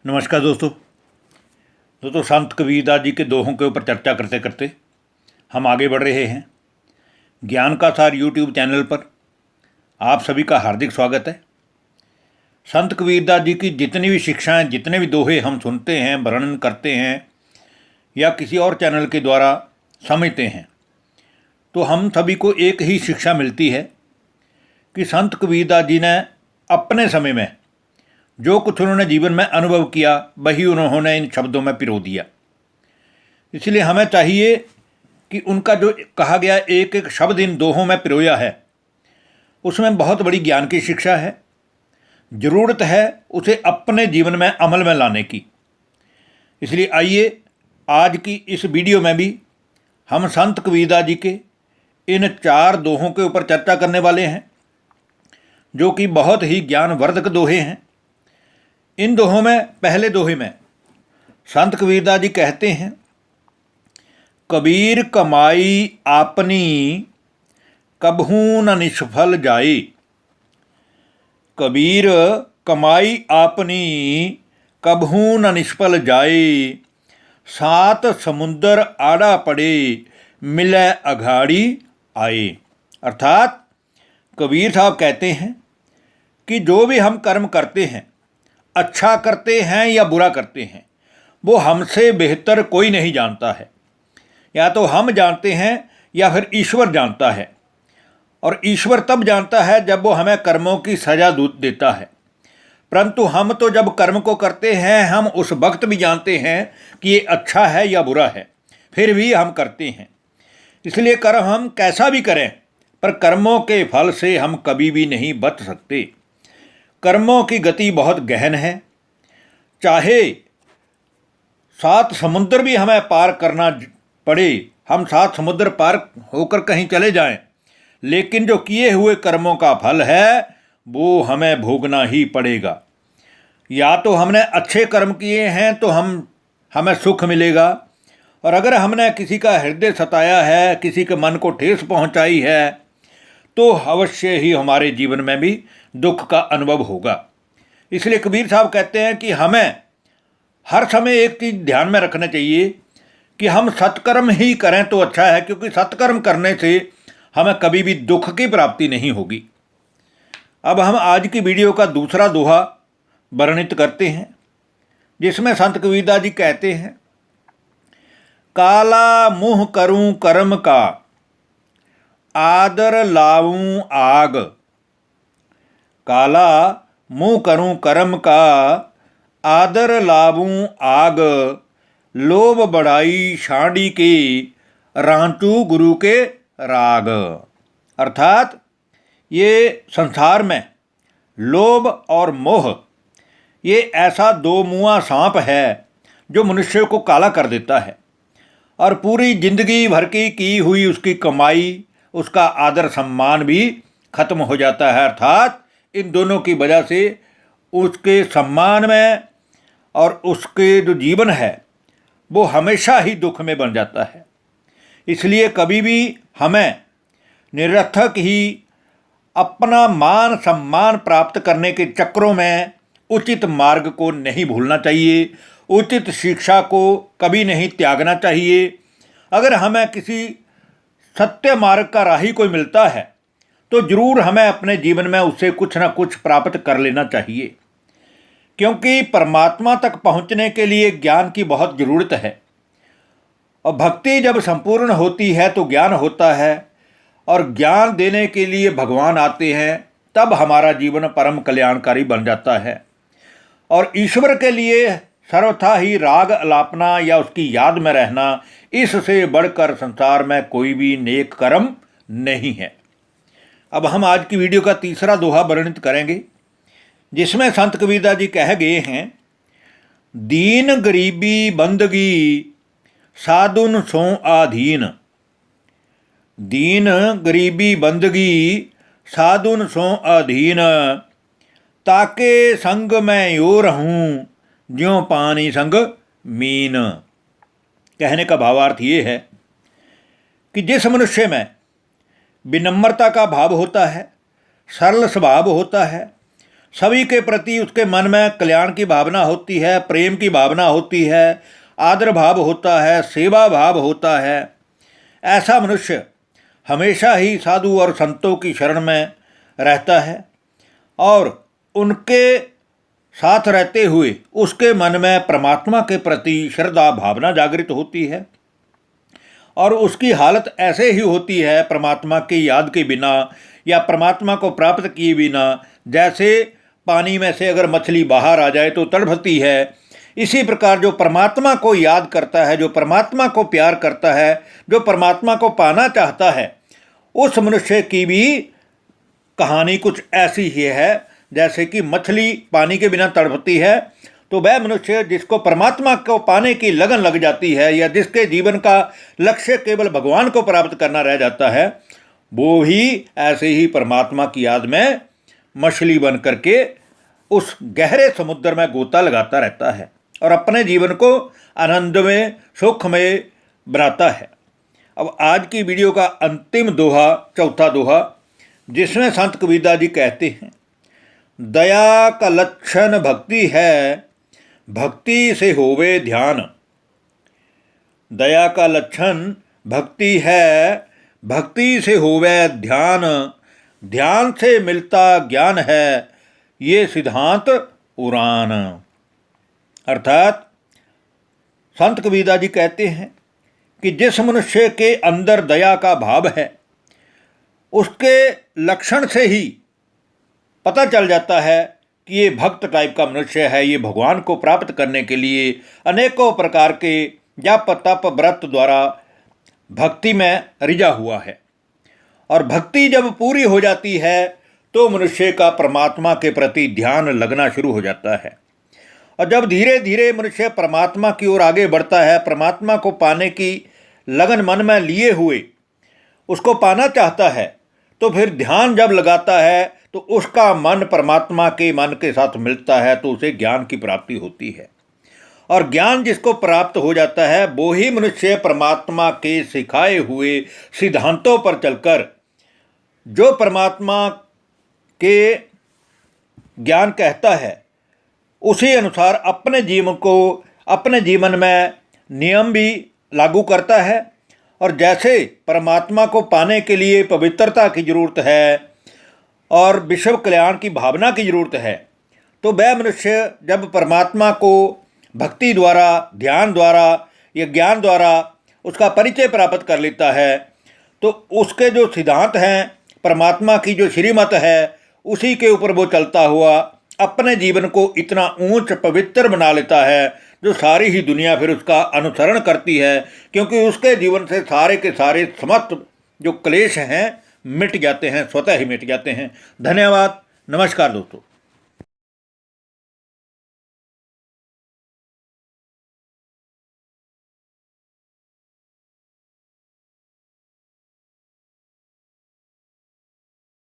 नमस्कार दोस्तों संत कबीरदास जी के दोहों के ऊपर चर्चा करते करते हम आगे बढ़ रहे हैं। ज्ञान का सार यूट्यूब चैनल पर आप सभी का हार्दिक स्वागत है। संत कबीरदास जी की जितनी भी शिक्षाएं, जितने भी दोहे हम सुनते हैं, वर्णन करते हैं या किसी और चैनल के द्वारा समझते हैं, तो हम सभी को एक ही शिक्षा मिलती है कि संत कबीरदास जी ने अपने समय में जो कुछ उन्होंने जीवन में अनुभव किया वही उन्होंने इन शब्दों में पिरो दिया। इसलिए हमें चाहिए कि उनका जो कहा गया एक एक शब्द इन दोहों में पिरोया है, उसमें बहुत बड़ी ज्ञान की शिक्षा है। ज़रूरत है उसे अपने जीवन में अमल में लाने की। इसलिए आइए आज की इस वीडियो में भी हम संत कबीरदास जी के इन 4 दोहों के ऊपर चर्चा करने वाले हैं, जो कि बहुत ही ज्ञानवर्धक दोहे हैं। इन दोहों में, पहले दोहे में संत कबीरदास जी कहते हैं, कबीर कमाई आपनी कबहू न निष्फल जाए। कबीर कमाई आपनी कबहू न निष्फल जाए, 7 समुंदर आड़ा पड़े मिले अघाड़ी आए। अर्थात कबीर साहब कहते हैं कि जो भी हम कर्म करते हैं, अच्छा करते हैं या बुरा करते हैं, वो हमसे बेहतर कोई नहीं जानता है। या तो हम जानते हैं या फिर ईश्वर जानता है। और ईश्वर तब जानता है जब वो हमें कर्मों की सज़ा देता है। परंतु हम तो जब कर्म को करते हैं, हम उस वक्त भी जानते हैं कि ये अच्छा है या बुरा है, फिर भी हम करते हैं। इसलिए कर्म हम कैसा भी करें, पर कर्मों के फल से हम कभी भी नहीं बच सकते। कर्मों की गति बहुत गहन है। चाहे 7 समुद्र भी हमें पार करना पड़े, हम 7 समुद्र पार होकर कहीं चले जाएं, लेकिन जो किए हुए कर्मों का फल है वो हमें भोगना ही पड़ेगा। या तो हमने अच्छे कर्म किए हैं तो हमें सुख मिलेगा, और अगर हमने किसी का हृदय सताया है, किसी के मन को ठेस पहुंचाई है, तो अवश्य ही हमारे जीवन में भी दुख का अनुभव होगा। इसलिए कबीर साहब कहते हैं कि हमें हर समय एक चीज़ ध्यान में रखना चाहिए कि हम सत्कर्म ही करें तो अच्छा है, क्योंकि सत्कर्म करने से हमें कभी भी दुख की प्राप्ति नहीं होगी। अब हम आज की वीडियो का दूसरा दोहा वर्णित करते हैं, जिसमें संत कबीरदास जी कहते हैं, काला मुँह करूं कर्म का आदर लाऊं आग। काला मुँह करूं कर्म का आदर लाऊं आग, लोभ बढ़ाई शांडी के रांचू गुरु के राग। अर्थात ये संसार में लोभ और मोह, ये ऐसा 2 मुँहा सांप है जो मनुष्य को काला कर देता है, और पूरी जिंदगी भर की हुई उसकी कमाई, उसका आदर सम्मान भी खत्म हो जाता है। अर्थात इन दोनों की वजह से उसके सम्मान में और उसके जो जीवन है वो हमेशा ही दुख में बन जाता है। इसलिए कभी भी हमें निरर्थक ही अपना मान सम्मान प्राप्त करने के चक्रों में उचित मार्ग को नहीं भूलना चाहिए, उचित शिक्षा को कभी नहीं त्यागना चाहिए। अगर हमें किसी सत्य मार्ग का राही कोई मिलता है तो जरूर हमें अपने जीवन में उससे कुछ ना कुछ प्राप्त कर लेना चाहिए, क्योंकि परमात्मा तक पहुंचने के लिए ज्ञान की बहुत ज़रूरत है। और भक्ति जब संपूर्ण होती है तो ज्ञान होता है, और ज्ञान देने के लिए भगवान आते हैं, तब हमारा जीवन परम कल्याणकारी बन जाता है। और ईश्वर के लिए सर्वथा ही राग अलापना या उसकी याद में रहना, इससे बढ़कर संसार में कोई भी नेक कर्म नहीं है। अब हम आज की वीडियो का तीसरा दोहा वर्णित करेंगे, जिसमें संत कबीरदास जी कह गए हैं, दीन गरीबी बंदगी साधुन सो आधीन। दीन गरीबी बंदगी साधुन सो अधीन, ताके संग मैं यो रहूं ज्यों पानी संग मीन। कहने का भावार्थ ये है कि जिस मनुष्य में विनम्रता का भाव होता है, सरल स्वभाव होता है, सभी के प्रति उसके मन में कल्याण की भावना होती है, प्रेम की भावना होती है, आदर भाव होता है, सेवा भाव होता है। ऐसा मनुष्य हमेशा ही साधु और संतों की शरण में रहता है और उनके साथ रहते हुए उसके मन में परमात्मा के प्रति श्रद्धा भावना जागृत होती है और उसकी हालत ऐसे ही होती है परमात्मा की याद के बिना या परमात्मा को प्राप्त किए बिना जैसे पानी में से अगर मछली बाहर आ जाए तो तड़फती है। इसी प्रकार जो परमात्मा को याद करता है, जो परमात्मा को प्यार करता है, जो परमात्मा को पाना चाहता है, उस मनुष्य की भी कहानी कुछ ऐसी ही है जैसे कि मछली पानी के बिना तड़पती है। तो वह मनुष्य जिसको परमात्मा को पाने की लगन लग जाती है या जिसके जीवन का लक्ष्य केवल भगवान को प्राप्त करना रह जाता है, वो भी ऐसे ही परमात्मा की याद में मछली बन करके उस गहरे समुद्र में गोता लगाता रहता है और अपने जीवन को आनंद में, सुख में बनाता है। अब आज की वीडियो का अंतिम दोहा, चौथा दोहा, जिसमें संत कबीरदास जी कहते हैं, दया का लक्षण भक्ति है, भक्ति से होवे ध्यान। दया का लक्षण भक्ति है, भक्ति से होवे ध्यान। ध्यान से मिलता ज्ञान है, ये सिद्धांत उड़ान। अर्थात संत कबीरदास जी कहते हैं कि जिस मनुष्य के अंदर दया का भाव है उसके लक्षण से ही पता चल जाता है कि ये भक्त टाइप का मनुष्य है, ये भगवान को प्राप्त करने के लिए अनेकों प्रकार के जप तप व्रत द्वारा भक्ति में रिझा हुआ है। और भक्ति जब पूरी हो जाती है तो मनुष्य का परमात्मा के प्रति ध्यान लगना शुरू हो जाता है और जब धीरे धीरे मनुष्य परमात्मा की ओर आगे बढ़ता है, परमात्मा को पाने की लगन मन में लिए हुए उसको पाना चाहता है, तो फिर ध्यान जब लगाता है तो उसका मन परमात्मा के मन के साथ मिलता है तो उसे ज्ञान की प्राप्ति होती है। और ज्ञान जिसको प्राप्त हो जाता है वो ही मनुष्य परमात्मा के सिखाए हुए सिद्धांतों पर चलकर जो परमात्मा के ज्ञान कहता है उसी अनुसार अपने जीवन को, अपने जीवन में नियम भी लागू करता है। और जैसे परमात्मा को पाने के लिए पवित्रता की जरूरत है और विश्व कल्याण की भावना की जरूरत है, तो वह मनुष्य जब परमात्मा को भक्ति द्वारा, ध्यान द्वारा या ज्ञान द्वारा उसका परिचय प्राप्त कर लेता है तो उसके जो सिद्धांत हैं, परमात्मा की जो श्रीमत है, उसी के ऊपर वो चलता हुआ अपने जीवन को इतना ऊंच पवित्र बना लेता है जो सारी ही दुनिया फिर उसका अनुसरण करती है, क्योंकि उसके जीवन से सारे के सारे समस्त जो क्लेश हैं मिट जाते हैं, स्वतः ही मिट जाते हैं। धन्यवाद। नमस्कार दोस्तों।